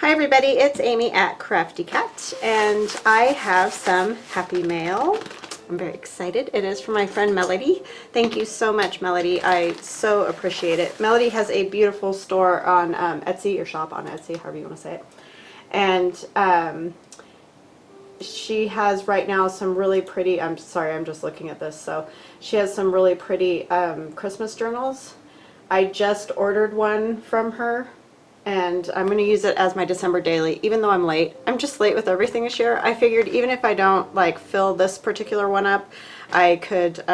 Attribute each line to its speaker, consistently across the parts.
Speaker 1: Hi everybody, it's Amy at Crafty Cat, and I have some happy mail. I'm very excited. It is from my friend Melody. Thank you so much, Melody. I so appreciate it. Melody has a beautiful store on Etsy, or shop on Etsy, however you want to say it. And she has right now some really pretty, I'm sorry, I'm just looking at this. So she has some really pretty Christmas journals. I just ordered one from her, and I'm going to use it as my December daily, even though I'm late. I'm just late with everything this year. I figured even if I don't like fill this particular one up, I could,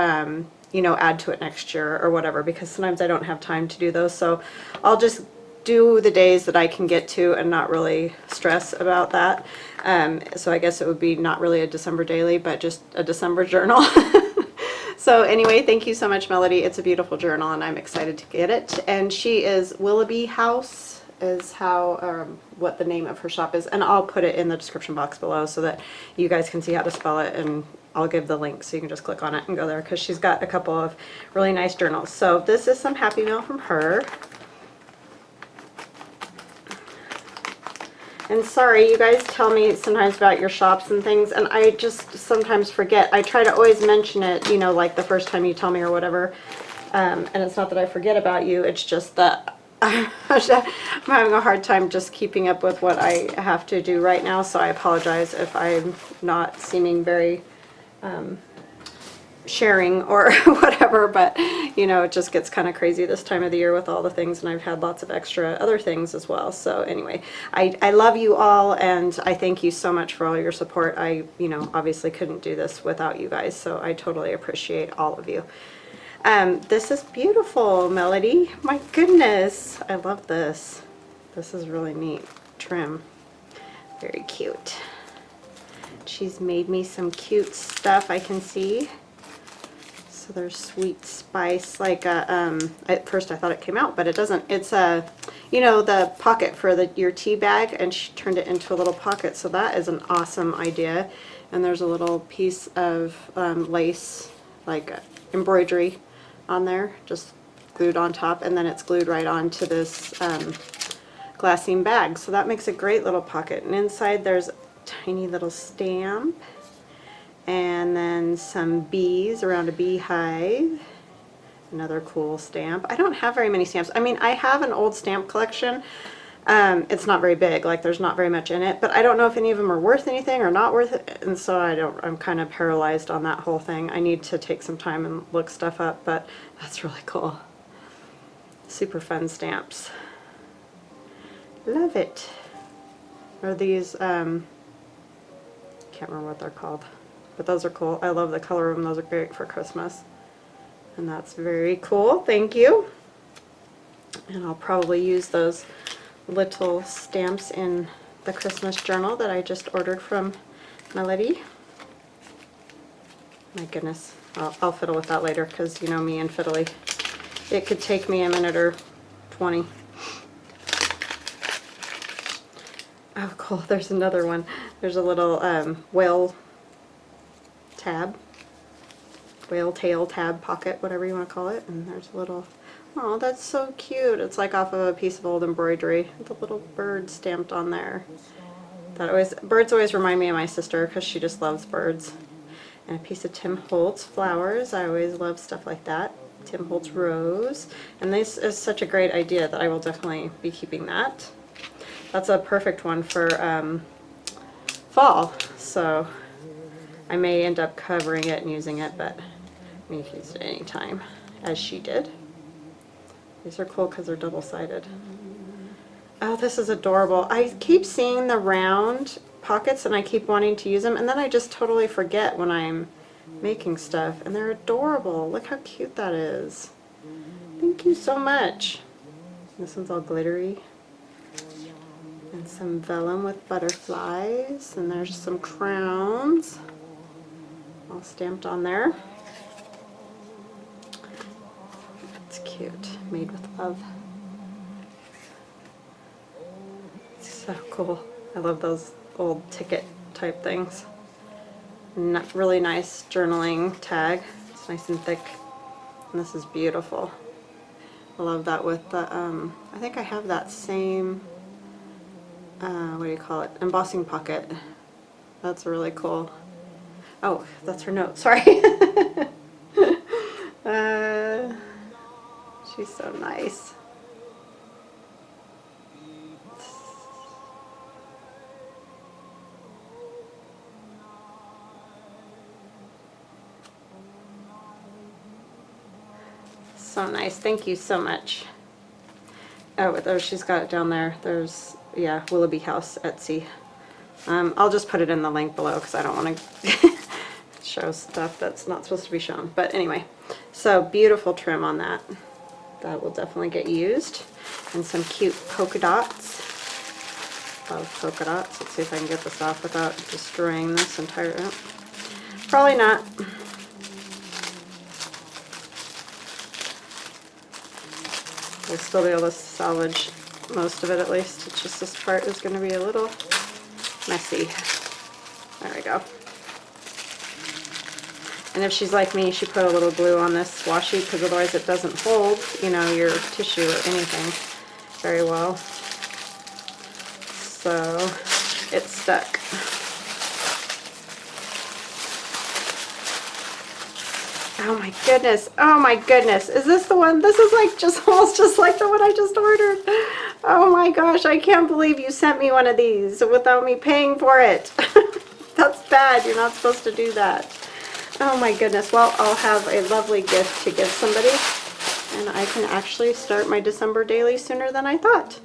Speaker 1: you know, add to it next year or whatever, because sometimes I don't have time to do those. So I'll just do the days that I can get to and not really stress about that. So I guess it would be not really a December daily, but just a December journal. So anyway, thank you so much, Melody. It's a beautiful journal, and I'm excited to get it. And she is Willoughby House, is how what the name of her shop is, and I'll put it in the description box below so that you guys can see how to spell it, and I'll give the link so you can just click on it and go there, because she's got a couple of really nice journals. So this is some happy mail from her. And sorry, you guys tell me sometimes about your shops and things, and I just sometimes forget. I try to always mention it, you know, like the first time you tell me or whatever. And it's not that I forget about you, it's just that I'm having a hard time just keeping up with what I have to do right now, so I apologize if I'm not seeming very sharing or whatever, but you know, it just gets kind of crazy this time of the year with all the things, and I've had lots of extra other things as well. So anyway, I love you all, and I thank you so much for all your support. I, you know, obviously couldn't do this without you guys, so I totally appreciate all of you. This is beautiful, Melody. My goodness, I love this. This is really neat trim. Very cute. She's made me some cute stuff I can see. So there's sweet spice, like at first I thought it came out, but it doesn't. It's a, you know, the pocket for your tea bag, and she turned it into a little pocket. So that is an awesome idea. And there's a little piece of lace, like embroidery on there, just glued on top, and then it's glued right onto this glassine bag. So that makes a great little pocket. And inside there's a tiny little stamp, and then some bees around a beehive. Another cool stamp. I don't have very many stamps. I mean, I have an old stamp collection. It's not very big, like there's not very much in it, but I don't know if any of them are worth anything or not worth it, and so I'm kind of paralyzed on that whole thing. I need to take some time and look stuff up, but that's really cool. Super fun stamps. Love it. Are these, can't remember what they're called, but those are cool. I love the color of them. Those are great for Christmas. And that's very cool. Thank you. And I'll probably use those little stamps in the Christmas journal that I just ordered from Melody. My goodness. I'll fiddle with that later, because you know me and fiddly. It could take me a minute or 20. Oh, cool. There's another one. There's a little whale tail tab pocket, whatever you want to call it, and there's a little, oh, that's so cute. It's like off of a piece of old embroidery with a little bird stamped on there. Birds always remind me of my sister, because she just loves birds. And a piece of Tim Holtz flowers. I always love stuff like that. Tim Holtz rose. And this is such a great idea that I will definitely be keeping that. That's a perfect one for fall, so I may end up covering it and using it, but you can use it any time, as she did. These are cool because they're double-sided. Oh, this is adorable. I keep seeing the round pockets and I keep wanting to use them, and then I just totally forget when I'm making stuff, and they're adorable. Look how cute that is. Thank you so much. This one's all glittery. And some vellum with butterflies, and there's some crowns all stamped on there. It's cute, made with love. It's so cool. I love those old ticket type things. Really nice journaling tag. It's nice and thick, and this is beautiful. I love that with the I think I have that same what do you call it? Embossing pocket. That's really cool. Oh, that's her note. Sorry. uh, she's so nice. So nice. Thank you so much. Oh, there, she's got it down there. There's, yeah, Willoughby House, Etsy. I'll just put it in the link below because I don't want to show stuff that's not supposed to be shown. But anyway, so beautiful trim on that. That will definitely get used. And some cute polka dots. Love polka dots. Let's see if I can get this off without destroying this entire... Oh, probably not. We'll still be able to salvage most of it at least. It's just this part is going to be a little messy. There we go. And if she's like me, she put a little glue on this washi because otherwise it doesn't hold, you know, your tissue or anything very well. So it's stuck. Oh my goodness. Oh my goodness. Is this the one? This is like just almost just like the one I just ordered. Oh my gosh. I can't believe you sent me one of these without me paying for it. That's bad. You're not supposed to do that. Oh my goodness. Well, I'll have a lovely gift to give somebody. And I can actually start my December daily sooner than I thought.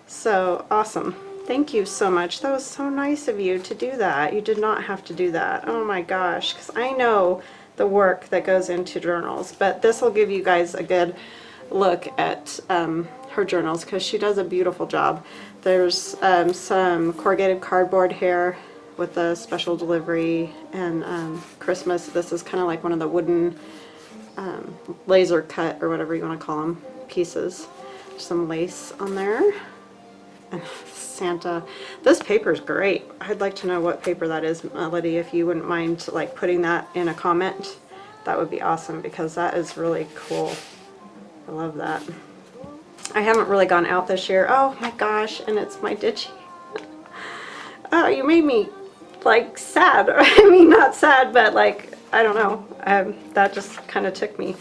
Speaker 1: So awesome. Thank you so much. That was so nice of you to do that. You did not have to do that. Oh my gosh. Because I know the work that goes into journals, but this will give you guys a good look at her journals because she does a beautiful job. There's some corrugated cardboard here with a special delivery and Christmas. This is kind of like one of the wooden laser cut or whatever you want to call them pieces. Some lace on there. And Santa. This paper is great. I'd like to know what paper that is, Melody, if you wouldn't mind like putting that in a comment. That would be awesome because that is really cool. I love that. I haven't really gone out this year. Oh my gosh, and it's my Digi. Oh, you made me like sad. I mean, not sad, but like, I don't know. That just kind of took me.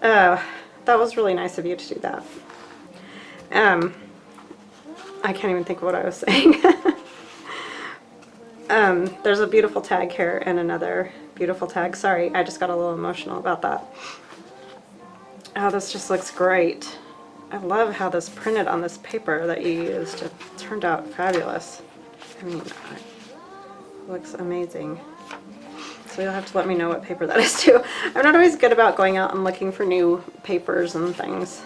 Speaker 1: That was really nice of you to do that. I can't even think of what I was saying. There's a beautiful tag here and another beautiful tag. Sorry, I just got a little emotional about that. Oh, this just looks great. I love how this printed on this paper that you used. It turned out fabulous. I mean, it looks amazing. So you'll have to let me know what paper that is too. I'm not always good about going out and looking for new papers and things.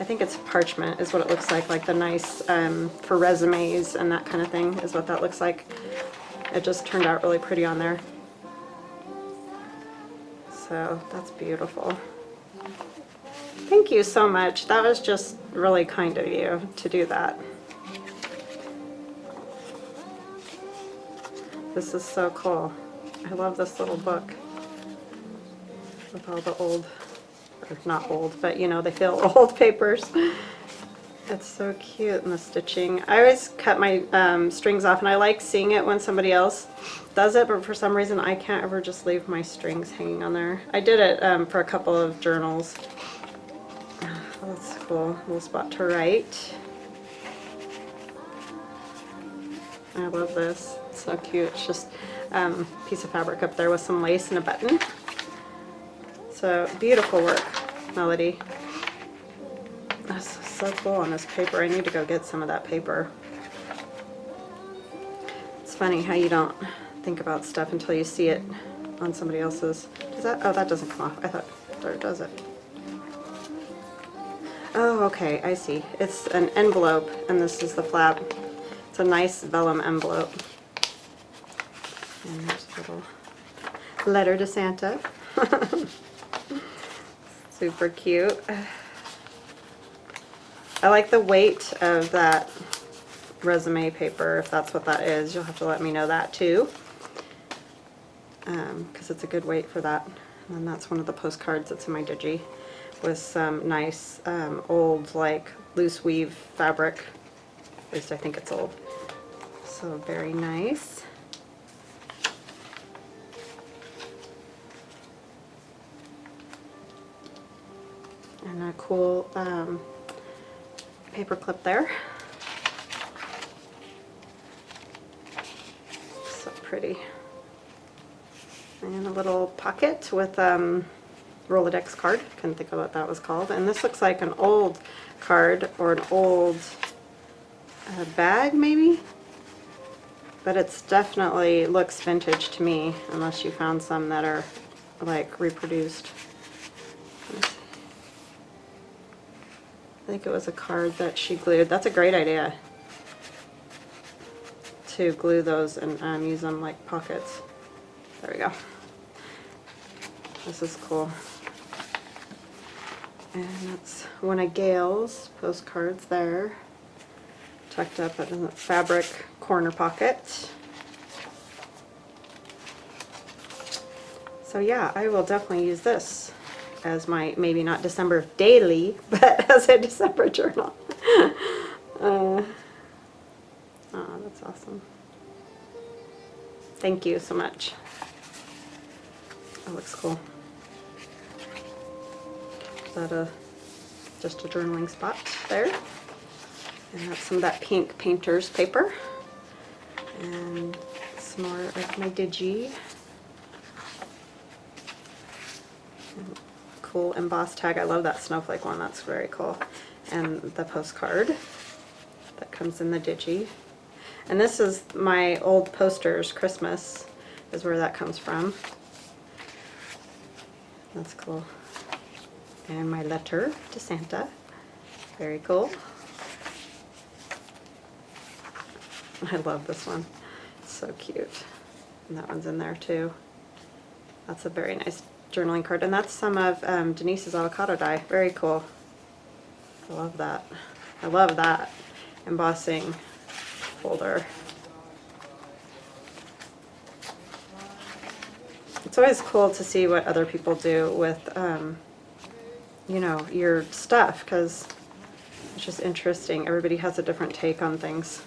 Speaker 1: I think it's parchment is what it looks like the nice for resumes and that kind of thing is what that looks like. It just turned out really pretty on there. So that's beautiful. Thank you so much. That was just really kind of you to do that. This is so cool. I love this little book with all the old, or not old, but you know, they feel old papers. It's so cute in the stitching. I always cut my strings off and I like seeing it when somebody else does it, but for some reason I can't ever just leave my strings hanging on there. I did it for a couple of journals. Oh, that's cool. Little spot to write. I love this. It's so cute. It's just a piece of fabric up there with some lace and a button. So beautiful work, Melody. That's so cool on this paper. I need to go get some of that paper. It's funny how you don't think about stuff until you see it on somebody else's. Does that? Oh, that doesn't come off. I thought, or does it? Oh, okay, I see. It's an envelope, and this is the flap. It's a nice vellum envelope. And there's a little letter to Santa. Super cute. I like the weight of that resume paper, if that's what that is. You'll have to let me know that too, because it's a good weight for that. And then that's one of the postcards that's in my Digi with some nice old like loose weave fabric. At least I think it's old. So very nice. And a cool paper clip there. So pretty. And a little pocket with Rolodex card. Couldn't think of what that was called. And this looks like an old card or an old bag maybe. But it's definitely looks vintage to me, unless you found some that are like reproduced. I think it was a card that she glued. That's a great idea, to glue those and use them like pockets. There we go. This is cool. And that's one of Gail's postcards there, tucked up in the fabric corner pocket. So yeah, I will definitely use this as my, maybe not December daily, but as a December journal. Oh, that's awesome. Thank you so much. That looks cool. Is that just a journaling spot there? And that's some of that pink painter's paper. And some more of my digi. Cool embossed tag. I love that snowflake one. That's very cool. And the postcard that comes in the digi. And this is my old posters. Christmas is where that comes from. That's cool. And my letter to Santa. Very cool. I love this one. It's so cute. And that one's in there too. That's a very nice journaling card. And that's some of Denise's avocado dye. Very cool. I love that. I love that embossing folder. It's always cool to see what other people do with, you know, your stuff, because it's just interesting. Everybody has a different take on things.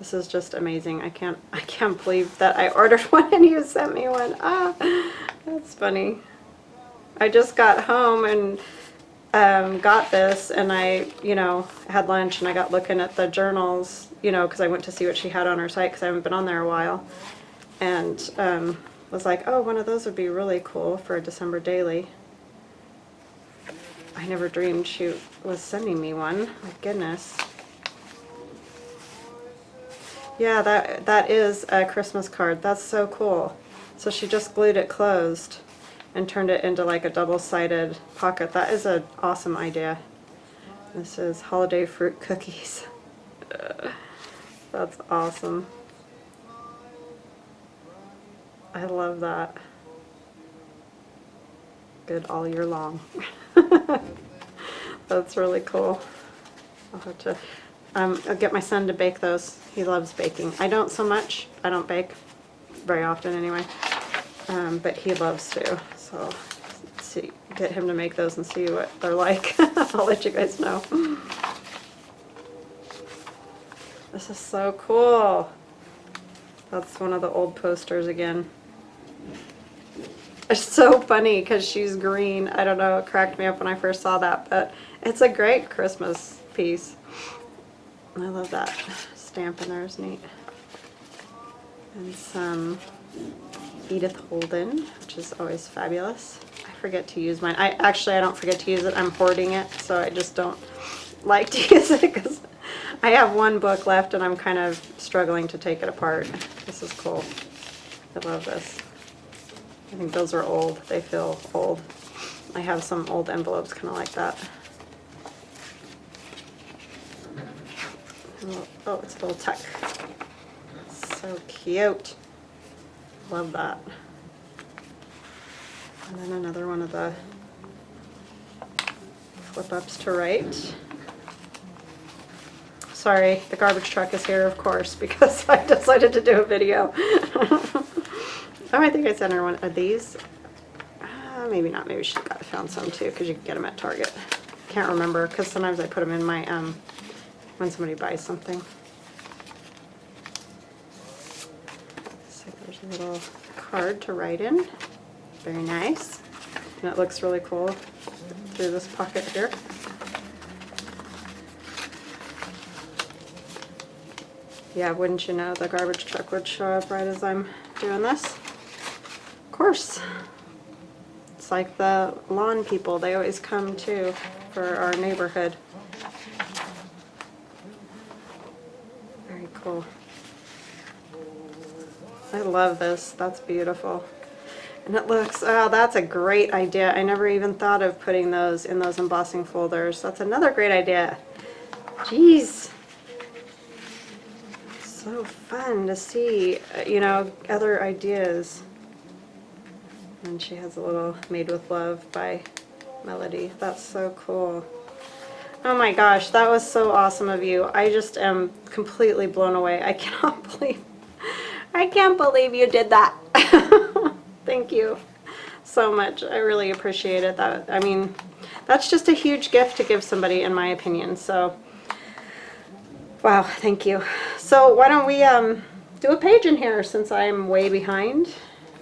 Speaker 1: This is just amazing. I can't believe that I ordered one and you sent me one. Ah, that's funny. I just got home and got this, and I, you know, had lunch and I got looking at the journals, you know, because I went to see what she had on her site because I haven't been on there a while, and was like, oh, one of those would be really cool for a December daily. I never dreamed she was sending me one. My goodness. Yeah, that is a Christmas card. That's so cool. So she just glued it closed and turned it into like a double-sided pocket. That is an awesome idea. This is holiday fruit cookies. That's awesome. I love that. Good all year long. That's really cool. I'll have to I'll get my son to bake those. He loves baking. I don't so much. I don't bake very often anyway. But he loves to. So see, get him to make those and see what they're like. I'll let you guys know. This is so cool. That's one of the old posters again. It's so funny because she's green. I don't know, it cracked me up when I first saw that, but it's a great Christmas piece. I love that stamp in there, is neat. And some Edith Holden, which is always fabulous. I forget to use mine. I don't forget to use it. I'm hoarding it, so I just don't like to use it because I have one book left and I'm kind of struggling to take it apart. This is cool. I love this. I think those are old. They feel old. I have some old envelopes kind of like that. Oh, it's a little tuck. So cute. Love that. And then another one of the flip-ups to write. Sorry, the garbage truck is here, of course, because I decided to do a video. Oh, I think I sent her one of these. Maybe not. Maybe she found some too, because you can get them at Target. Can't remember, because sometimes I put them in my, when somebody buys something. a little card to write in. Very nice. And it looks really cool through this pocket here. Yeah, wouldn't you know, the garbage truck would show up right as I'm doing this. Of course. It's like the lawn people, they always come too for our neighborhood. Very cool. I love this. That's beautiful. And it looks, oh, that's a great idea. I never even thought of putting those in those embossing folders. That's another great idea. Jeez. So fun to see, you know, other ideas. And she has a little Made with Love by Melody. That's so cool. Oh my gosh, that was so awesome of you. I just am completely blown away. I can't believe you did that. Thank you so much. I really appreciate it. That, I mean, that's just a huge gift to give somebody, in my opinion. So, wow, thank you. So why don't we do a page in here, since I'm way behind.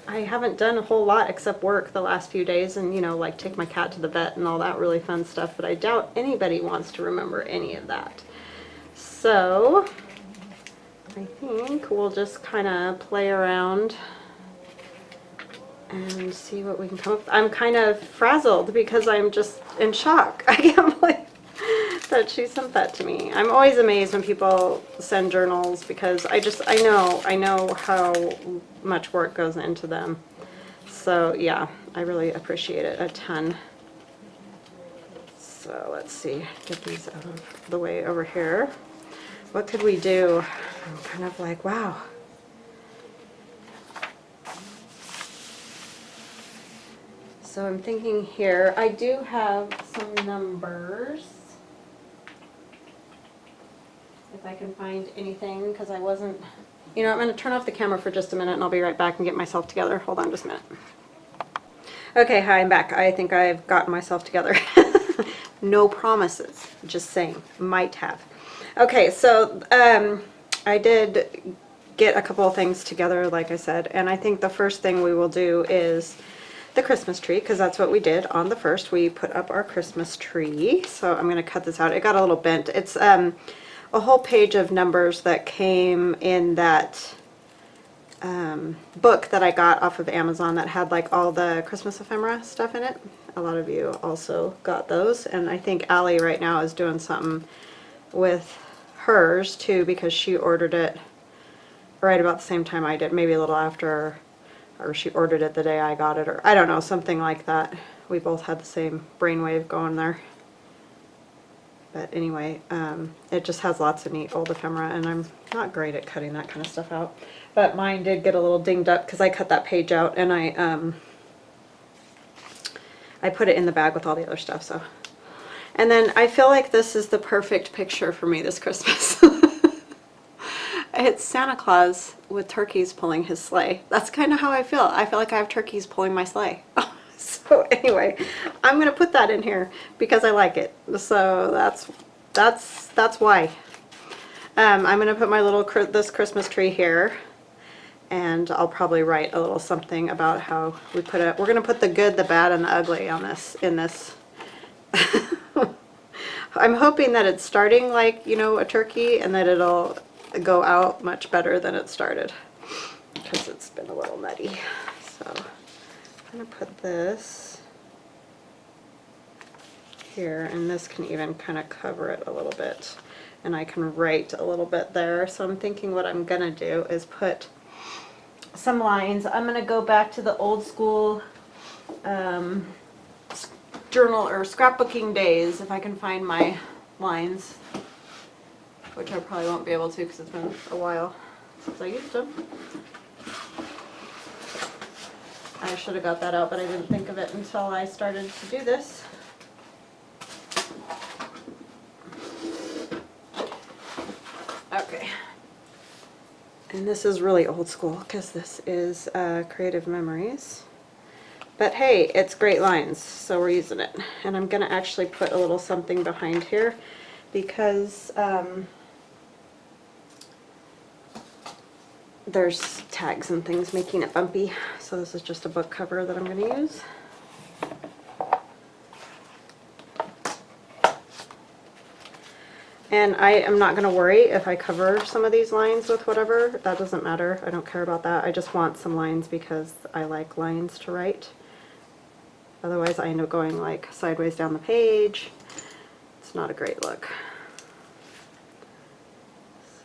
Speaker 1: I haven't done a whole lot except work the last few days and, you know, like take my cat to the vet and all that really fun stuff, but I doubt anybody wants to remember any of that. So I think we'll just kind of play around and see what we can come up with. I'm kind of frazzled because I'm just in shock. I can't believe that she sent that to me. I'm always amazed when people send journals because I know how much work goes into them. So yeah, I really appreciate it a ton. So let's see, get these out of the way over here. What could we do? I'm kind of like, wow. So I'm thinking here, I do have some numbers. If I can find anything, because I wasn't, you know, I'm going to turn off the camera for just a minute and I'll be right back and get myself together. Hold on just a minute. Okay, hi, I'm back. I think I've gotten myself together. No promises, just saying, might have. Okay, so I did get a couple of things together, like I said, and I think the first thing we will do is the Christmas tree, because that's what we did on the 1st. We put up our Christmas tree. So I'm going to cut this out. It got a little bent. It's a whole page of numbers that came in that book that I got off of Amazon that had like all the Christmas ephemera stuff in it. A lot of you also got those, and I think Allie right now is doing something with hers too, because she ordered it right about the same time I did, maybe a little after, or she ordered it the day I got it, or I don't know, something like that. We both had the same brainwave going there. But anyway, it just has lots of neat old ephemera, and I'm not great at cutting that kind of stuff out. But mine did get a little dinged up because I cut that page out, and I put it in the bag with all the other stuff. So, and then I feel like this is the perfect picture for me this Christmas. It's Santa Claus with turkeys pulling his sleigh. That's kind of how I feel. I feel like I have turkeys pulling my sleigh. So anyway, I'm going to put that in here because I like it. So that's why. I'm going to put my little this Christmas tree here, and I'll probably write a little something about how we put it. We're going to put the good, the bad, and the ugly on this in this. I'm hoping that it's starting like, you know, a turkey, and that it'll go out much better than it started, because it's been a little nutty. So I'm going to put this here, and this can even kind of cover it a little bit, and I can write a little bit there. So I'm thinking what I'm going to do is put some lines. I'm going to go back to the old school journal or scrapbooking days, if I can find my lines, which I probably won't be able to because it's been a while since I used them. I should have got that out, but I didn't think of it until I started to do this. Okay. And this is really old school because this is Creative Memories. But hey, it's great lines, so we're using it. And I'm going to actually put a little something behind here because there's tags and things making it bumpy. So this is just a book cover that I'm going to use. And I am not going to worry if I cover some of these lines with whatever. That doesn't matter. I don't care about that. I just want some lines because I like lines to write. Otherwise I end up going like sideways down the page. It's not a great look.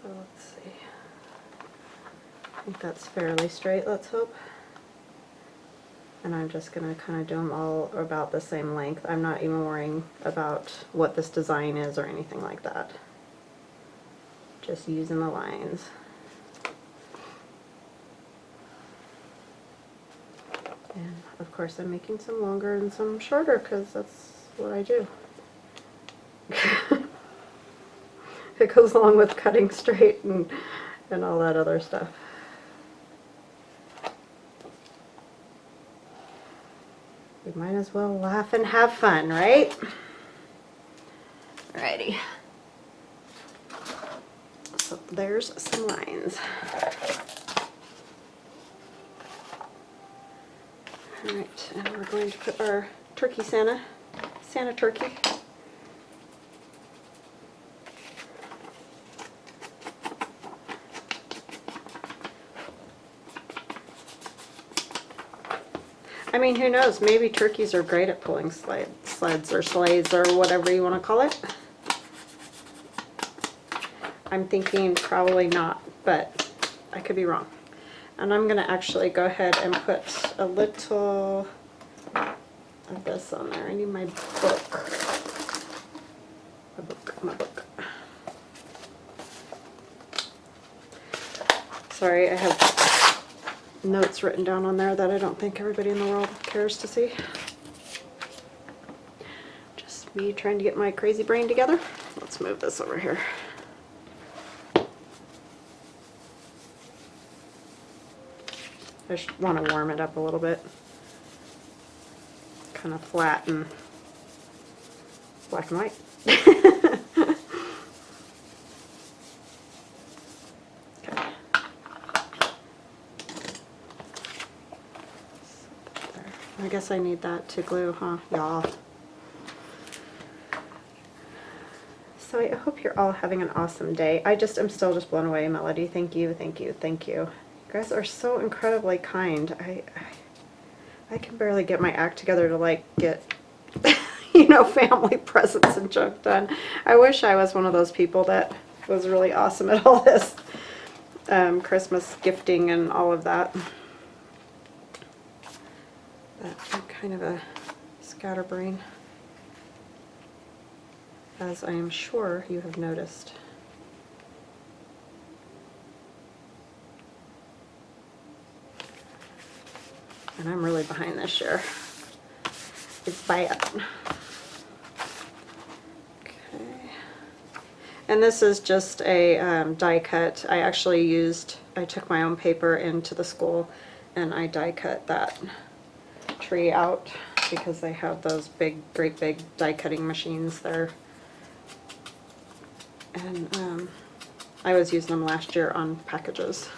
Speaker 1: So let's see. I think that's fairly straight, let's hope. And I'm just going to kind of do them all about the same length. I'm not even worrying about what this design is or anything like that. Just using the lines. And of course I'm making some longer and some shorter because that's what I do. It goes along with cutting straight and all that other stuff. We might as well laugh and have fun, right? Alrighty. So there's some lines. Alright, and we're going to put our turkey Santa turkey. I mean, who knows? Maybe turkeys are great at pulling sleds or sleighs or whatever you want to call it. I'm thinking probably not, but I could be wrong. And I'm going to actually go ahead and put a little of this on there. I need my book. My book. Sorry, I have notes written down on there that I don't think everybody in the world cares to see. Just me trying to get my crazy brain together. Let's move this over here. I just want to warm it up a little bit. Kind of flat and black and white. Okay. I guess I need that to glue, huh, y'all? So I hope you're all having an awesome day. I'm still just blown away, Melody. Thank you, thank you, thank you. You guys are so incredibly kind. I can barely get my act together to like get, you know, family presents and junk done. I wish I was one of those people that was really awesome at all this Christmas gifting and all of that. But I'm kind of a scatterbrain, as I am sure you have noticed. And I'm really behind this year. It's bad. Okay. And this is just a die cut. I took my own paper into the school and I die cut that tree out because they have those great big die cutting machines there. And I was using them last year on packages.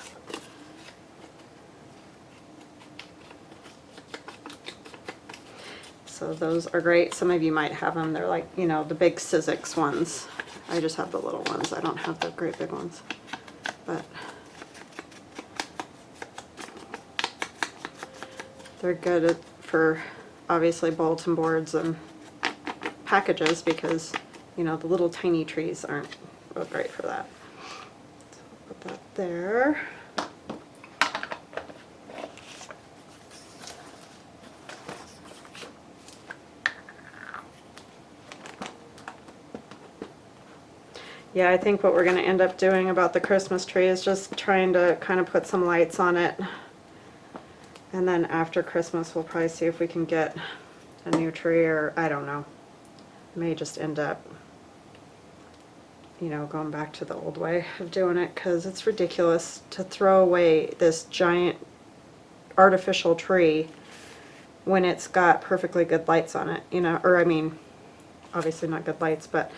Speaker 1: So those are great. Some of you might have them. They're like, you know, the big Sizzix ones. I just have the little ones. I don't have the great big ones. But they're good for obviously bulletin boards and packages because, you know, the little tiny trees aren't real great for that. So I'll put that there. Yeah, I think what we're going to end up doing about the Christmas tree is just trying to kind of put some lights on it. And then after Christmas, we'll probably see if we can get a new tree, or I don't know. May just end up, you know, going back to the old way of doing it, because it's ridiculous to throw away this giant artificial tree when it's got perfectly good lights on it, you know, or I mean, obviously not good lights, but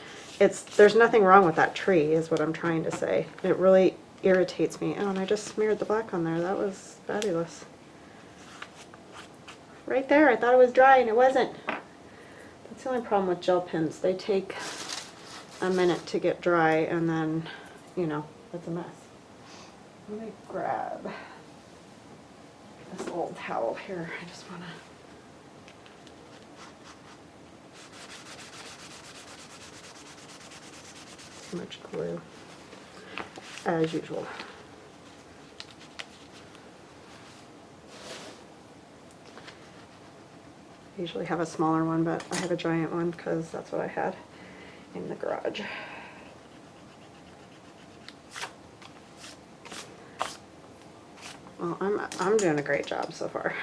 Speaker 1: there's nothing wrong with that tree is what I'm trying to say. It really irritates me. Oh, and I just smeared the black on there. That was fabulous. Right there, I thought it was dry and it wasn't. That's the only problem with gel pens. They take a minute to get dry and then, you know, it's a mess. Let me grab this old towel here. I just want to... Too much glue, as usual. I usually have a smaller one, but I have a giant one because that's what I had in the garage. Well, I'm doing a great job so far.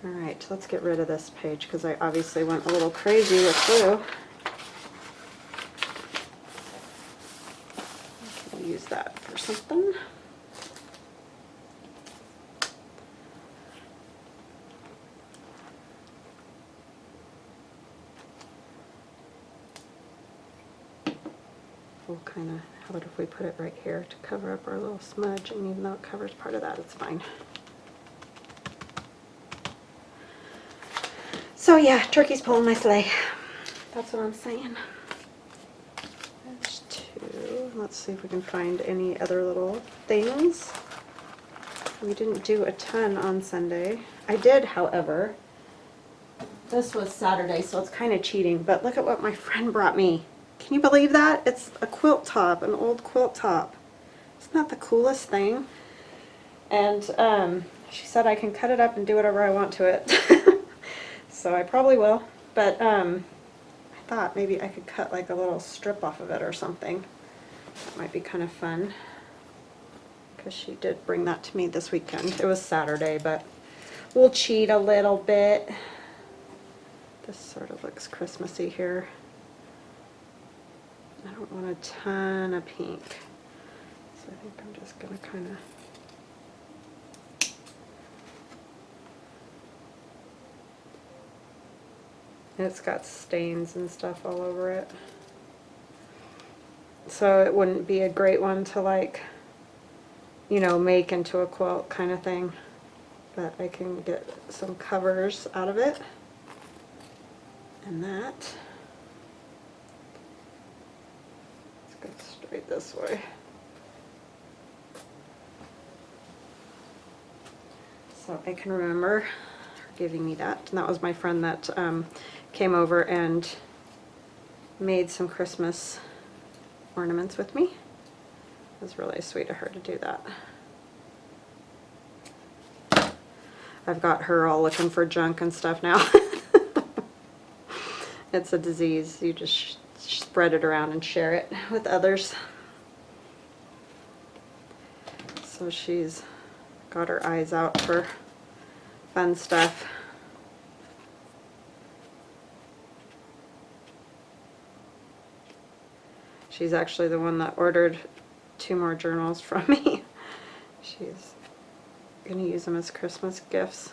Speaker 1: All right, let's get rid of this page because I obviously went a little crazy with glue. I'll use that for something. We'll kind of, how about if we put it right here to cover up our little smudge, and even though it covers part of that, it's fine. So yeah, turkey's pulling my sleigh. That's what I'm saying. There's two. Let's see if we can find any other little things. We didn't do a ton on Sunday. I did, however. This was Saturday, so it's kind of cheating, but look at what my friend brought me. Can you believe that? It's a quilt top, an old quilt top. Isn't that the coolest thing? And she said I can cut it up and do whatever I want to it. So I probably will. But I thought maybe I could cut like a little strip off of it or something. That might be kind of fun. Because she did bring that to me this weekend. It was Saturday, but we'll cheat a little bit. This sort of looks Christmassy here. I don't want a ton of pink, so I think I'm just going to kind of... It's got stains and stuff all over it. So it wouldn't be a great one to, like, you know, make into a quilt kind of thing. But I can get some covers out of it. And that... straight this way. So I can remember her giving me that, and that was my friend that came over and made some Christmas ornaments with me. It was really sweet of her to do that. I've got her all looking for junk and stuff now. It's a disease. You just spread it around and share it with others. So she's got her eyes out for fun stuff. She's actually the one that ordered 2 more journals from me. She's going to use them as Christmas gifts,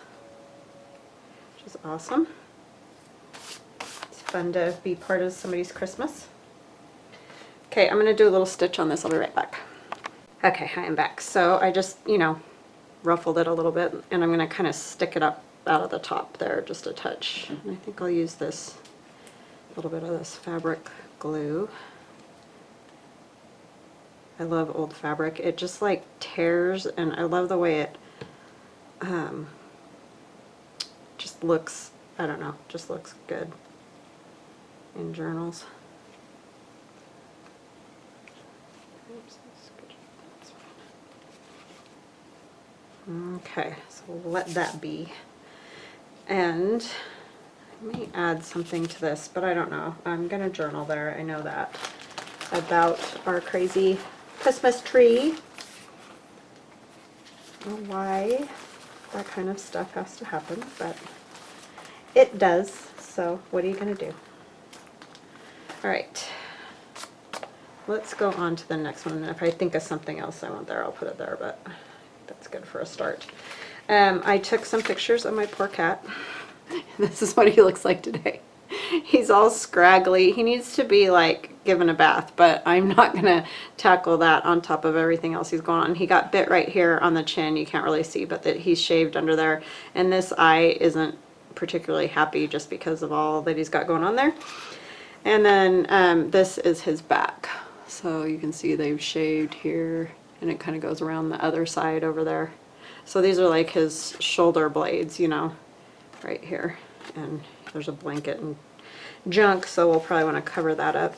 Speaker 1: which is awesome. It's fun to be part of somebody's Christmas. Okay, I'm going to do a little stitch on this. I'll be right back. Okay, I am back. So I just, you know, ruffled it a little bit, and I'm going to kind of stick it up out of the top there just a touch. And I think I'll use this, a little bit of this fabric glue. I love old fabric. It just like tears, and I love the way it just looks, I don't know, just looks good in journals. Oops, that's fine. Okay, so we'll let that be. And I may add something to this, but I don't know. I'm going to journal there, I know that, about our crazy Christmas tree. I don't know why that kind of stuff has to happen, but it does. So what are you going to do? All right, let's go on to the next one. If I think of something else I want there, I'll put it there, but that's good for a start. I took some pictures of my poor cat. This is what he looks like today. He's all scraggly. He needs to be like given a bath, but I'm not gonna tackle that on top of everything else he's going on. He got bit right here on the chin. You can't really see, but that he's shaved under there. And this eye isn't particularly happy just because of all that he's got going on there. And then this is his back. So you can see they've shaved here, and it kind of goes around the other side over there. So these are like his shoulder blades, you know, right here. And there's a blanket and junk, so we'll probably want to cover that up.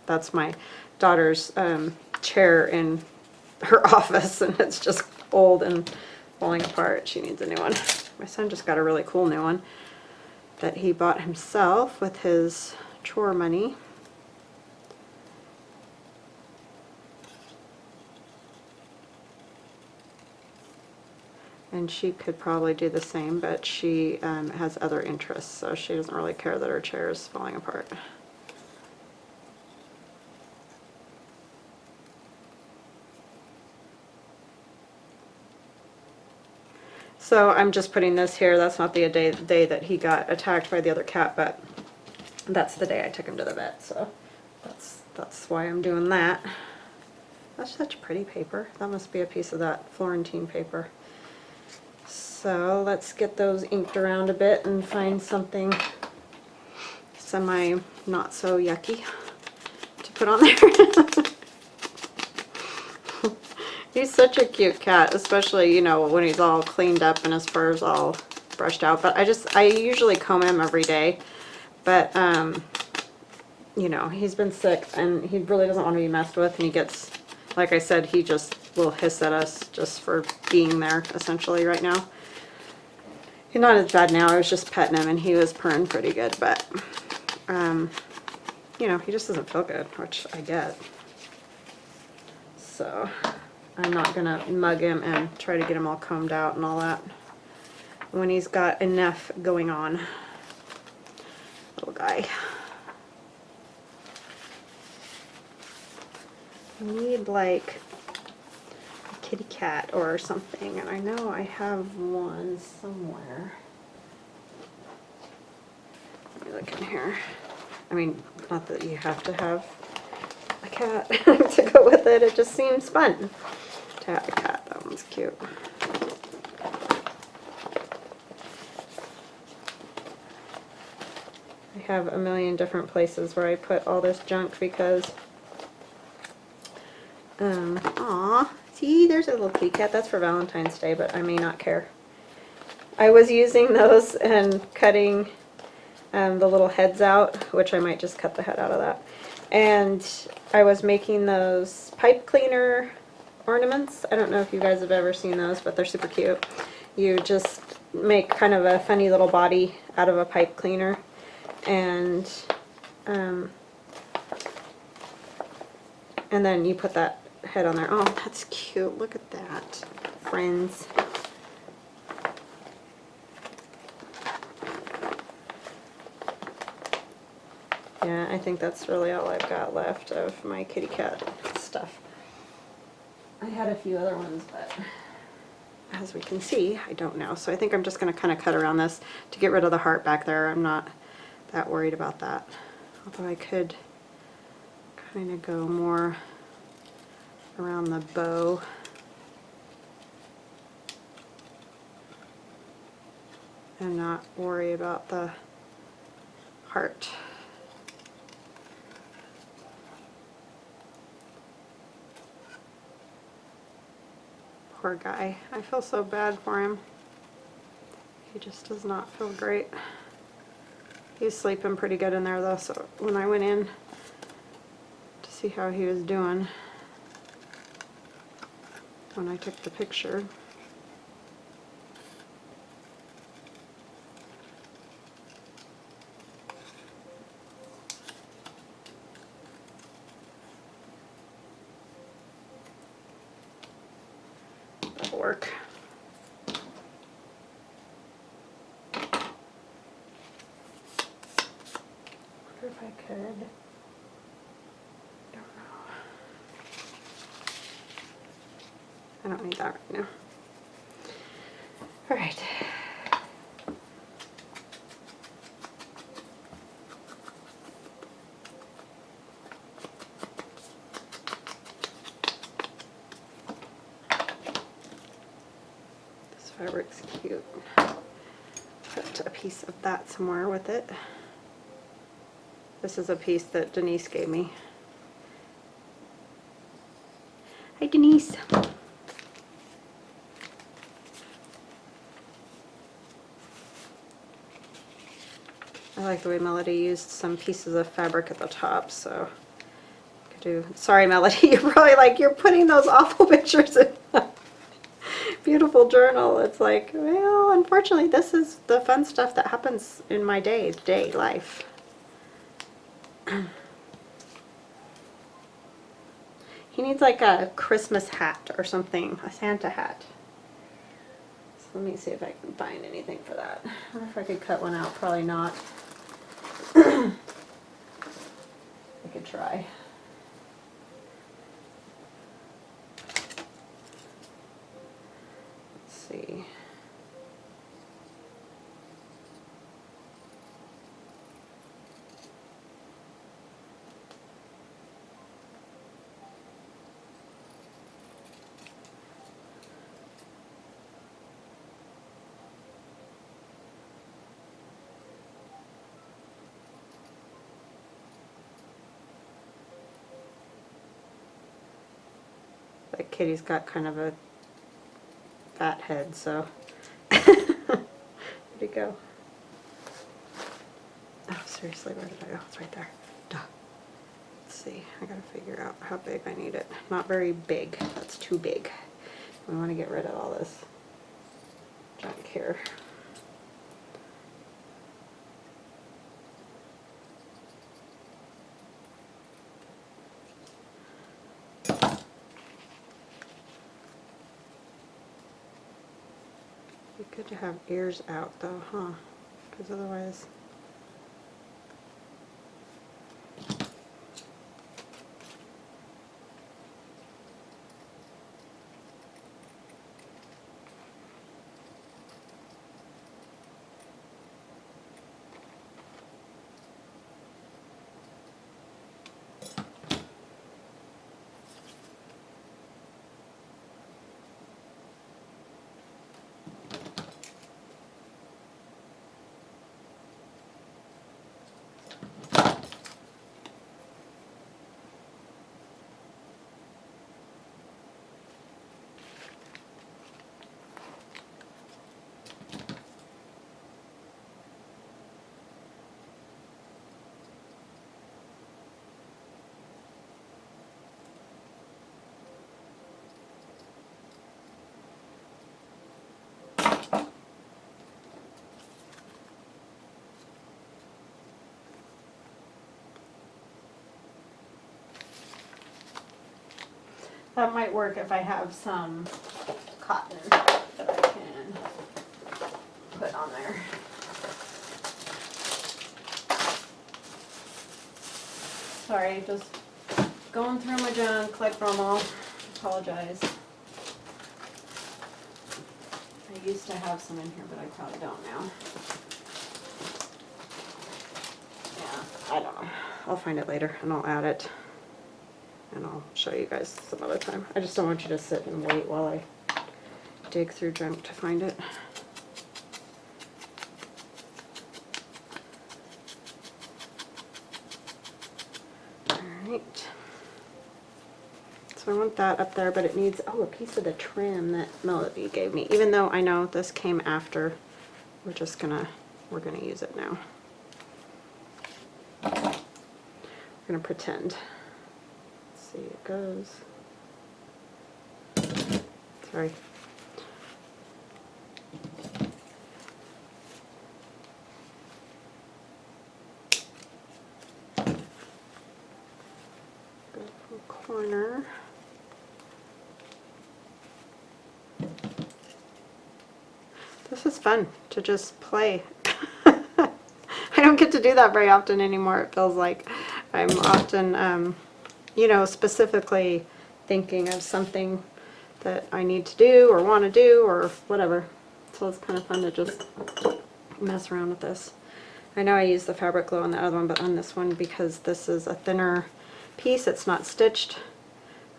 Speaker 1: That's my daughter's chair in her office, and it's just old and falling apart. She needs a new one. My son just got a really cool new one that he bought himself with his chore money. And she could probably do the same, but she has other interests, so she doesn't really care that her chair is falling apart. So I'm just putting this here. That's not the day that he got attacked by the other cat, but that's the day I took him to the vet, so that's why I'm doing that. That's such pretty paper. That must be a piece of that Florentine paper. So let's get those inked around a bit and find something semi not so yucky to put on there. He's such a cute cat, especially, you know, when he's all cleaned up and his fur's all brushed out. But I usually comb him every day. But, you know, he's been sick and he really doesn't want to be messed with. And he gets, like I said, he just will hiss at us just for being there, essentially, right now. He's not as bad now. I was just petting him and he was purring pretty good. But, you know, he just doesn't feel good, which I get. So I'm not going to mug him and try to get him all combed out and all that when he's got enough going on. Little guy. I need like a kitty cat or something, and I know I have one somewhere. Let me look in here. I mean, not that you have to have a cat to go with it. It just seems fun to have a cat. That one's cute. I have a million different places where I put all this junk because, aw, see, there's a little kitty cat. That's for Valentine's Day, but I may not care. I was using those and cutting the little heads out, which I might just cut the head out of that. And I was making those pipe cleaner ornaments. I don't know if you guys have ever seen those, but they're super cute. You just make kind of a funny little body out of a pipe cleaner, and then you put that head on there. Oh, that's cute. Look at that, friends. Yeah, I think that's really all I've got left of my kitty cat stuff. I had a few other ones, but as we can see, I don't know. So I think I'm just going to kind of cut around this to get rid of the heart back there. I'm not that worried about that. Although I could kind of go more around the bow. And not worry about the heart. Poor guy. I feel so bad for him. He just does not feel great. He's sleeping pretty good in there though, so when I went in to see how he was doing when I took the picture, that'll work. If I could, don't know. I don't need that right now. All right. fabric's cute. Put a piece of that somewhere with it. This is a piece that Denise gave me. Hi, Denise. I like the way Melody used some pieces of fabric at the top, so I could do. Sorry, Melody, you're probably like, you're putting those awful pictures in a beautiful journal. It's like, well, unfortunately, this is the fun stuff that happens in my day-to-day life. He needs like a Christmas hat or something, a Santa hat. So let me see if I can find anything for that. I wonder if I could cut one out. Probably not. I could try. Let's see. Like Kitty's got kind of a fat head, so where'd it go? Oh, seriously, where did I go? It's right there. Duh. Let's see. I gotta figure out how big I need it. Not very big. That's too big. We want to get rid of all this junk here. Be good to have ears out though, huh? Because otherwise... That might work if I have some cotton that I can put on there. Sorry, just going through my junk like normal. Apologize. I used to have some in here, but I probably don't now. Yeah, I don't know. I'll find it later and I'll add it. And I'll show you guys some other time. I just don't want you to sit and wait while I dig through junk to find it. Alright. So I want that up there, but it needs, oh, a piece of the trim that Melody gave me. Even though I know this came after, we're gonna use it now. We're gonna pretend. See, it goes. Sorry. Go from corner. This is fun to just play. I don't get to do that very often anymore. It feels like I'm often you know, specifically thinking of something that I need to do or want to do or whatever. So it's kind of fun to just mess around with this. I know I used the fabric glue on the other one, but on this one, because this is a thinner piece, it's not stitched,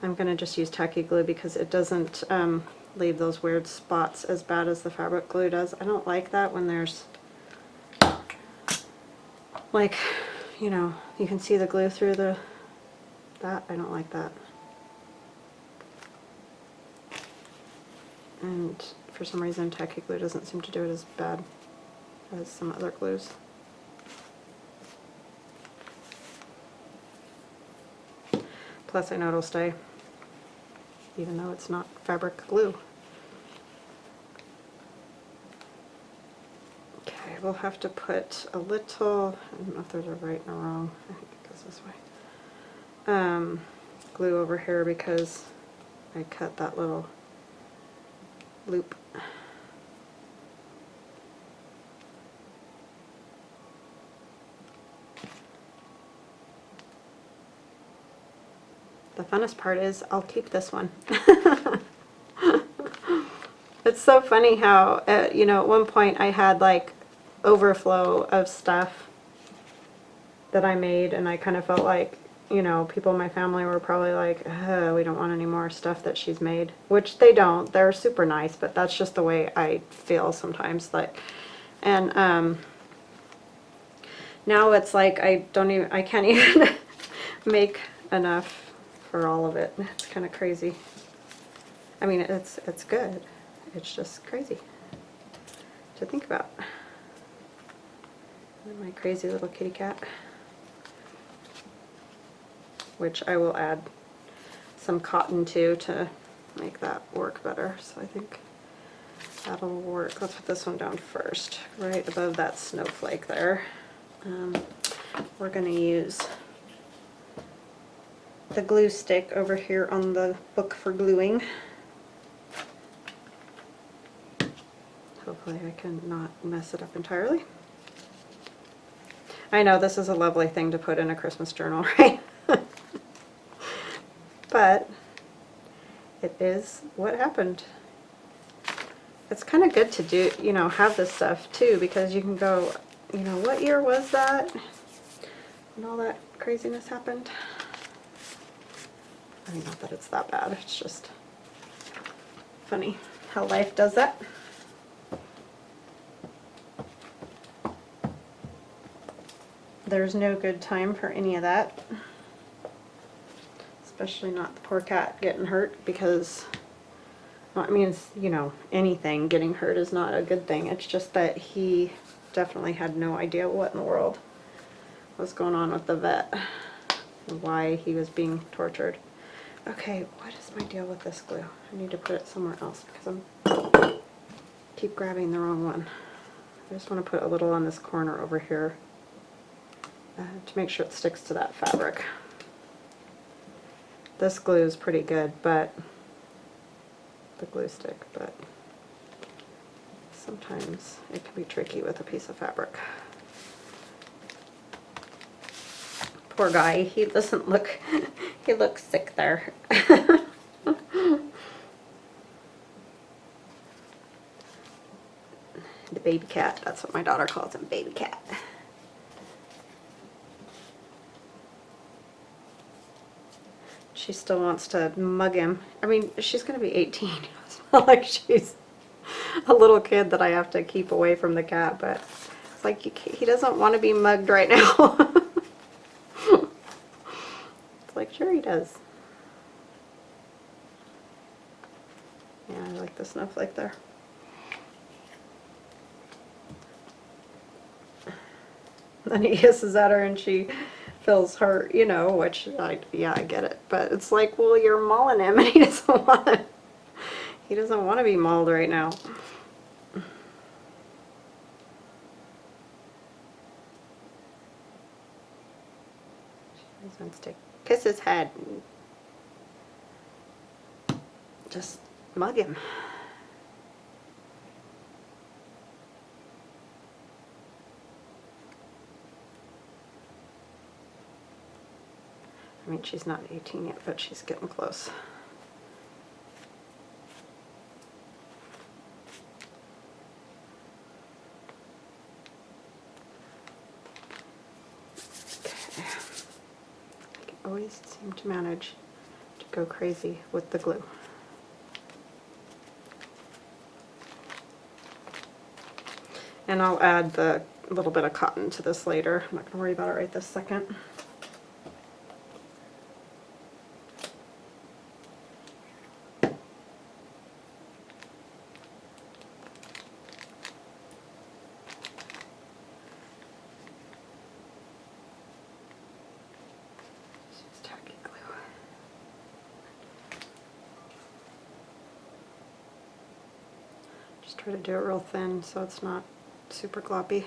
Speaker 1: I'm going to just use tacky glue because it doesn't leave those weird spots as bad as the fabric glue does. I don't like that when there's, like, you know, you can see the glue through that. I don't like that. And for some reason tacky glue doesn't seem to do it as bad as some other glues. Plus I know it'll stay, even though it's not fabric glue. Okay, we'll have to put a little, I don't know if there's a right and a wrong, I think it goes this way, glue over here because I cut that little loop. The funnest part is I'll keep this one. It's so funny how, you know, at one point I had like overflow of stuff that I made, and I kind of felt like, you know, people in my family were probably like, we don't want any more stuff that she's made, which they don't. They're super nice, but that's just the way I feel sometimes. Like, and now it's like I can't even make enough for all of it. It's kind of crazy. I mean, it's good. It's just crazy to think about. And my crazy little kitty cat, which I will add some cotton to make that work better. So I think that'll work. Let's put this one down first, right above that snowflake there. We're going to use the glue stick over here on the book for gluing. Hopefully I can not mess it up entirely. I know this is a lovely thing to put in a Christmas journal, right? But it is what happened. It's kind of good to do, you know, have this stuff too, because you can go, you know, what year was that when all that craziness happened? I mean, not that it's that bad, it's just funny how life does that. There's no good time for any of that, especially not the poor cat getting hurt, because, well, I mean, it's, you know, anything getting hurt is not a good thing. It's just that he definitely had no idea what in the world was going on with the vet and why he was being tortured. Okay, what is my deal with this glue? I need to put it somewhere else because I'm keep grabbing the wrong one. I just want to put a little on this corner over here to make sure it sticks to that fabric. This glue is pretty good, but the glue stick, but sometimes it can be tricky with a piece of fabric. Poor guy, he doesn't look, he looks sick there. The baby cat, that's what my daughter calls him, baby cat. She still wants to mug him. I mean, she's going to be 18. It's not like she's a little kid that I have to keep away from the cat, but it's like he doesn't want to be mugged right now. It's like, sure he does. Yeah, I like the snowflake there. Then he hisses at her and she feels hurt, you know, which, yeah, I get it. But it's like, well, you're mauling him and he doesn't want to be mauled right now. She just wants to kiss his head and just mug him. I mean, she's not 18 yet, but she's getting close. Okay. I can always seem to manage to go crazy with the glue. And I'll add the little bit of cotton to this later. I'm not going to worry about it right this second. Just tacky glue. Just try to do it real thin so it's not super gloppy.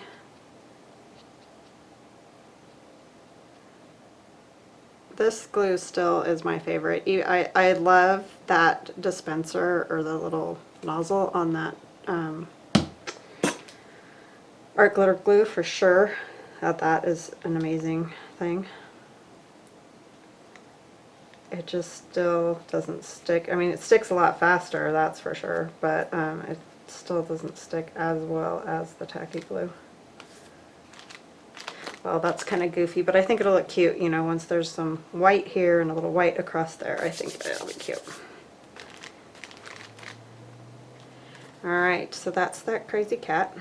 Speaker 1: This glue still is my favorite. I love that dispenser or the little nozzle on that art glitter glue for sure. That is an amazing thing. It just still doesn't stick. I mean, it sticks a lot faster, that's for sure, but it still doesn't stick as well as the tacky glue. Well, that's kind of goofy, but I think it'll look cute, you know, once there's some white here and a little white across there. I think it'll be cute. Alright, so that's that crazy cat.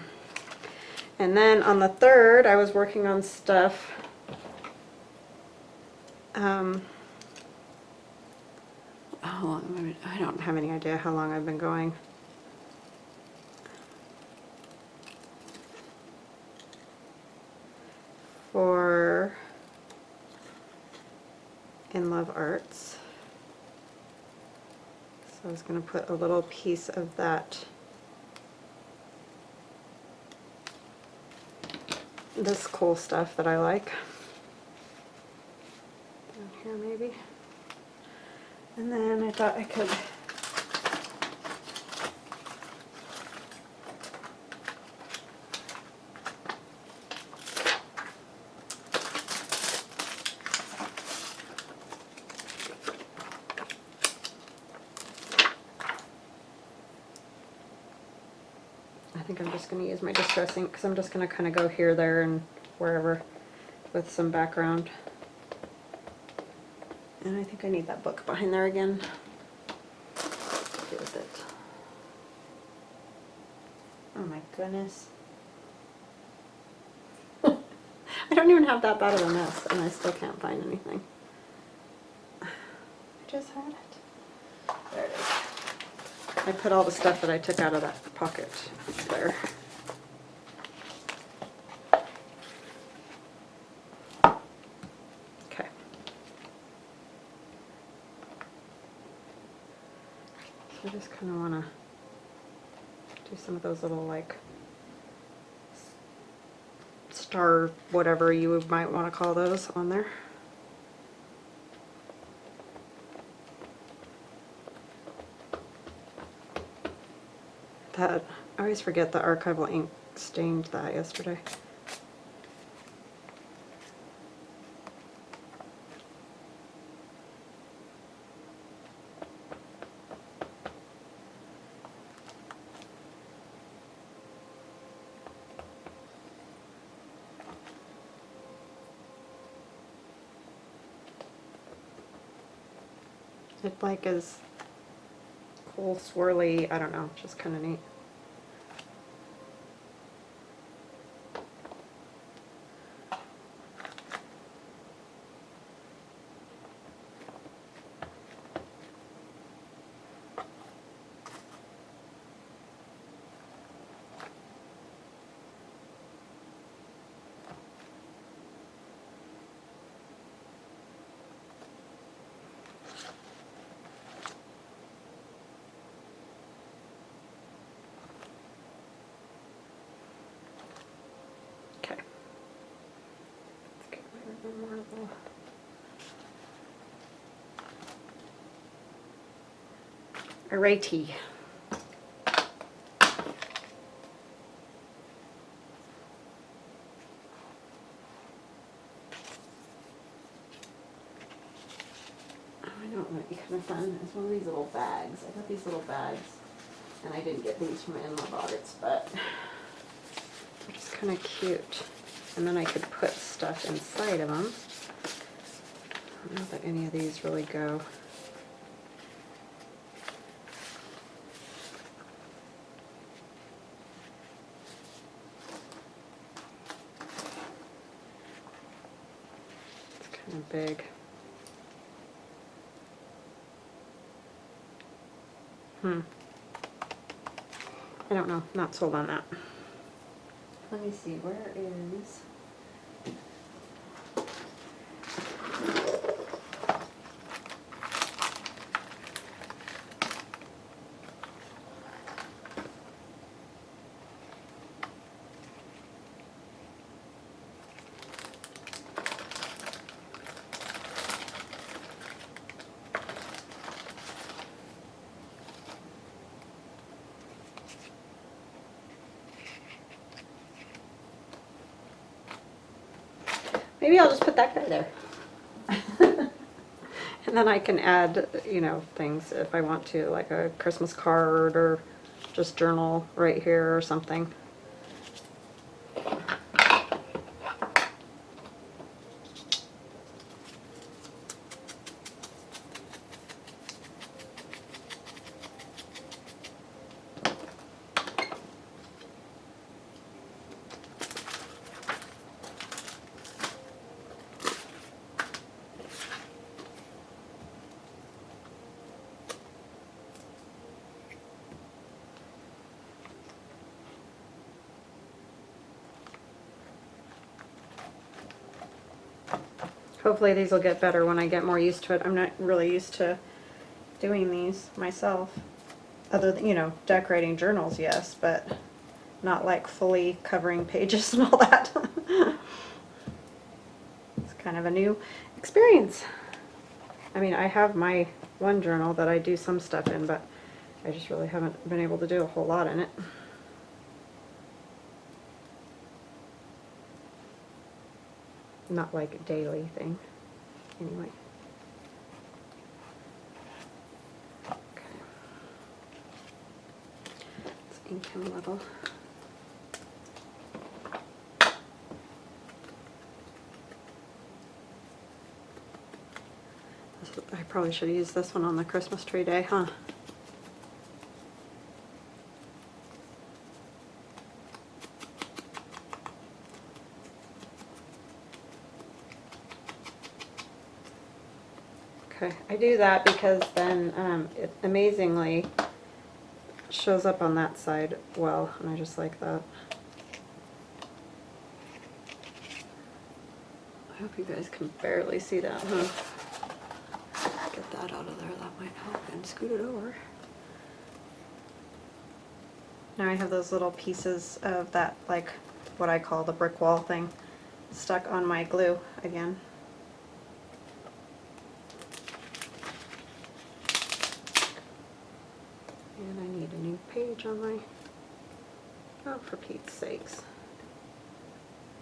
Speaker 1: And then on the 3rd, I was working on stuff. Oh, I don't have any idea how long I've been going. For In Love Arts. So I was going to put a little piece of that, this cool stuff that I like. Down here maybe. And then I thought I could I'm just going to use my distress ink because I'm just going to kind of go here, there, and wherever with some background. And I think I need that book behind there again. What do with it? Oh my goodness. I don't even have that bad of a mess and I still can't find anything. I just had it. There it is. I put all the stuff that I took out of that pocket there. Okay. So I just kind of want to do some of those little like star whatever you might want to call those on there. That, I always forget the archival ink stained that yesterday. It like is cool, swirly, I don't know, just kind of neat. Alrighty. I know what might be kind of fun is one of these little bags. I got these little bags, and I didn't get these from In Love Arts, but they're just kind of cute. And then I could put stuff inside of them. I don't know that any of these really go. kind of big. I don't know, not sold on that. Let me see, where is... Maybe I'll just put that guy there. And then I can add, you know, things if I want to, like a Christmas card or just journal right here or something. Hopefully these will get better when I get more used to it. I'm not really used to doing these myself. Other than, you know, decorating journals, yes, but not like fully covering pages and all that. It's kind of a new experience. I mean, I have my one journal that I do some stuff in, but I just really haven't been able to do a whole lot in it. Not like a daily thing, anyway. Okay. Let's ink him a little. I probably should have used this one on the Christmas tree day, huh? Okay, I do that because then it amazingly shows up on that side well, and I just like that. I hope you guys can barely see that, huh? Get that out of there, that might help, and scoot it over. Now I have those little pieces of that, like what I call the brick wall thing, stuck on my glue again. And I need a new page on my, oh, for Pete's sakes.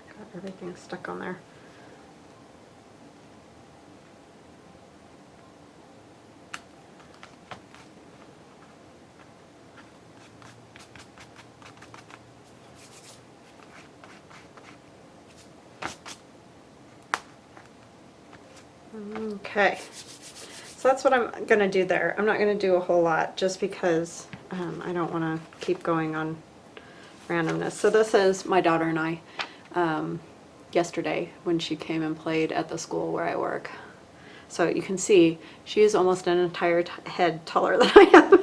Speaker 1: Got everything stuck on there. Okay, so that's what I'm going to do there. I'm not going to do a whole lot just because I don't want to keep going on randomness. So this is my daughter and I yesterday when she came and played at the school where I work. So you can see she's almost an entire head taller than I am.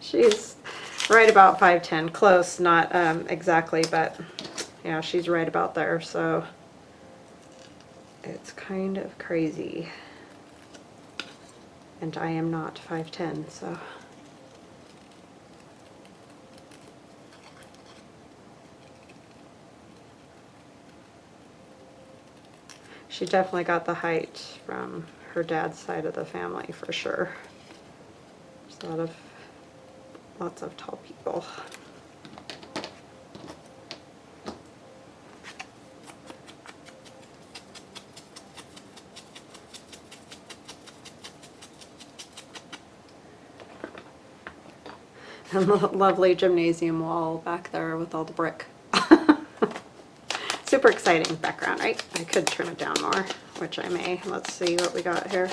Speaker 1: She's right about 5'10", close, not exactly, but yeah, she's right about there. So it's kind of crazy, and I am not 5'10", so she definitely got the height from her dad's side of the family for sure. There's lots of tall people. And the lovely gymnasium wall back there with all the brick. Super exciting background, right? I could turn it down more, which I may. Let's see what we got here.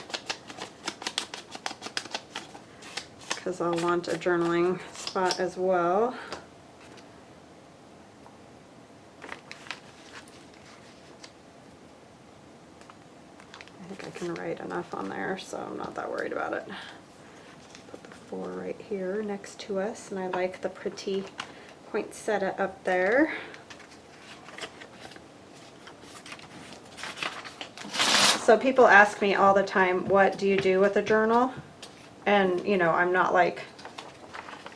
Speaker 1: Because I'll want a journaling spot as well. enough on there, so I'm not that worried about it. Put the 4 right here next to us, and I like the pretty poinsettia up there. So people ask me all the time, what do you do with a journal? And, you know, I'm not like,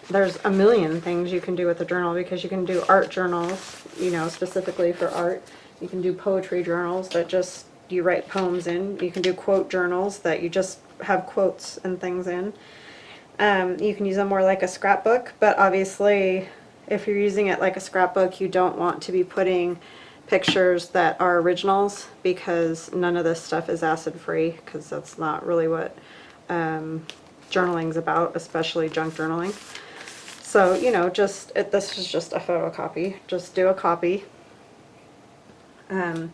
Speaker 1: there's a million things you can do with a journal, because you can do art journals, you know, specifically for art. You can do poetry journals that just, you write poems in. You can do quote journals that you just have quotes and things in. You can use them more like a scrapbook, but obviously if you're using it like a scrapbook, you don't want to be putting pictures that are originals, because none of this stuff is acid free, because that's not really what journaling's about, especially junk journaling. So, you know, just this is just a photocopy. Just do a copy, and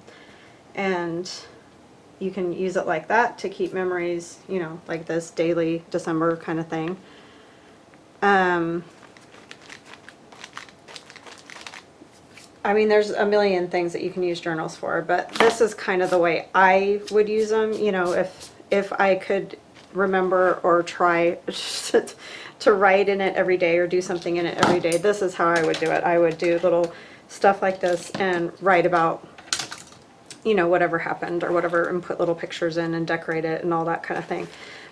Speaker 1: you can use it like that to keep memories, you know, like this daily December kind of thing. I mean, there's a million things that you can use journals for, but this is kind of the way I would use them. You know, if I could remember or try to write in it every day or do something in it every day, this is how I would do it. I would do little stuff like this and write about, you know, whatever happened or whatever, and put little pictures in and decorate it and all that kind of thing.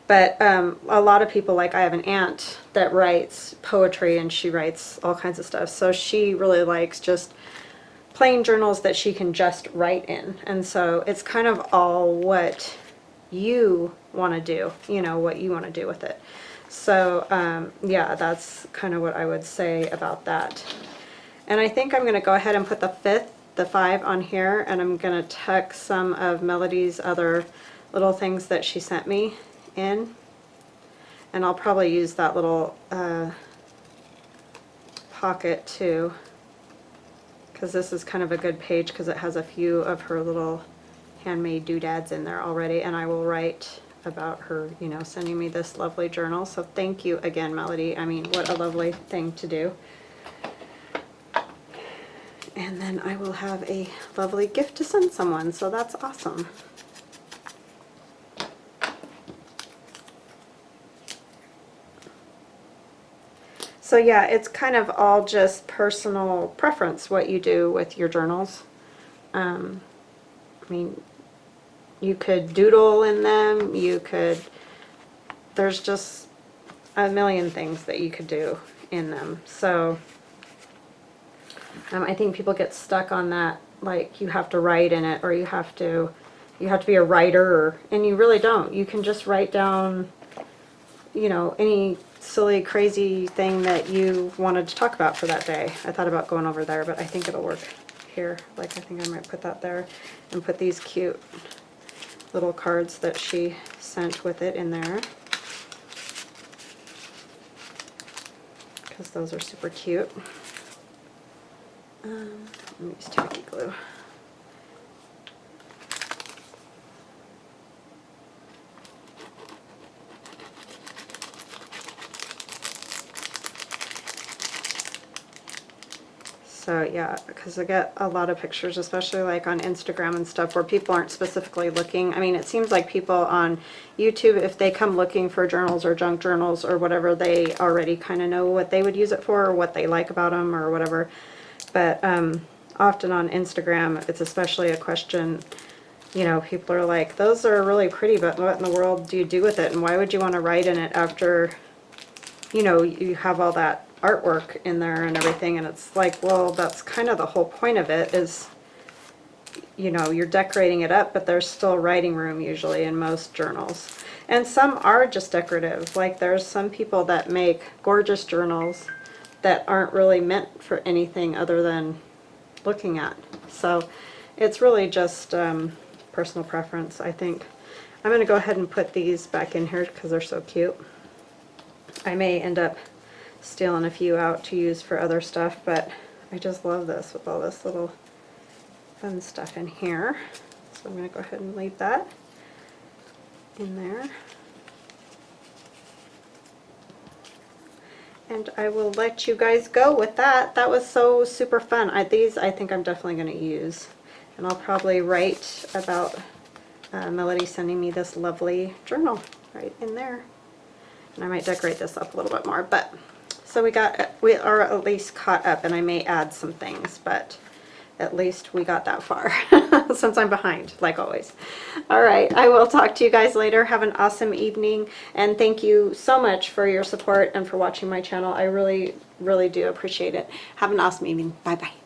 Speaker 1: But a lot of people, like I have an aunt that writes poetry and she writes all kinds of stuff. So she really likes just plain journals that she can just write in. And so it's kind of all what you want to do, you know, what you want to do with it. So yeah, that's kind of what I would say about that. And I think I'm going to go ahead and put the 5 on here, and I'm going to tuck some of Melody's other little things that she sent me in. And I'll probably use that little pocket too, because this is kind of a good page because it has a few of her little handmade doodads in there already, and I will write about her, you know, sending me this lovely journal. So thank you again, Melody. I mean, what a lovely thing to do. And then I will have a lovely gift to send someone, so that's awesome. So yeah, it's kind of all just personal preference what you do with your journals. I mean, you could doodle in them, you could, there's just a million things that you could do in them. So I think people get stuck on that, like you have to write in it, or you have to be a writer, and you really don't. You can just write down, you know, any silly, crazy thing that you wanted to talk about for that day. I thought about going over there, but I think it'll work here. Like, I think I might put that there and put these cute little cards that she sent with it in there, because those are super cute. Let me use tacky glue. So yeah, because I get a lot of pictures, especially like on Instagram and stuff, where people aren't specifically looking. I mean, it seems like people on YouTube, if they come looking for journals or junk journals or whatever, they already kind of know what they would use it for, or what they like about them or whatever. But often on Instagram, it's especially a question, you know, people are like, those are really pretty, but what in the world do you do with it? And why would you want to write in it after, you know, you have all that artwork in there and everything? And it's like, well, that's kind of the whole point of it, is, you know, you're decorating it up, but there's still writing room usually in most journals. And some are just decorative. Like, there's some people that make gorgeous journals that aren't really meant for anything other than looking at. So it's really just personal preference, I think. I'm going to go ahead and put these back in here because they're so cute. I may end up stealing a few out to use for other stuff, but I just love this with all this little fun stuff in here. So I'm going to go ahead and leave that in there. And I will let you guys go with that. That was so super fun. These I think I'm definitely going to use. And I'll probably write about Melody sending me this lovely journal right in there. And I might decorate this up a little bit more, but so we are at least caught up, and I may add some things, but at least we got that far since I'm behind, like always. All right, I will talk to you guys later. Have an awesome evening, and thank you so much for your support and for watching my channel. I really, really do appreciate it. Have an awesome evening. Bye-bye.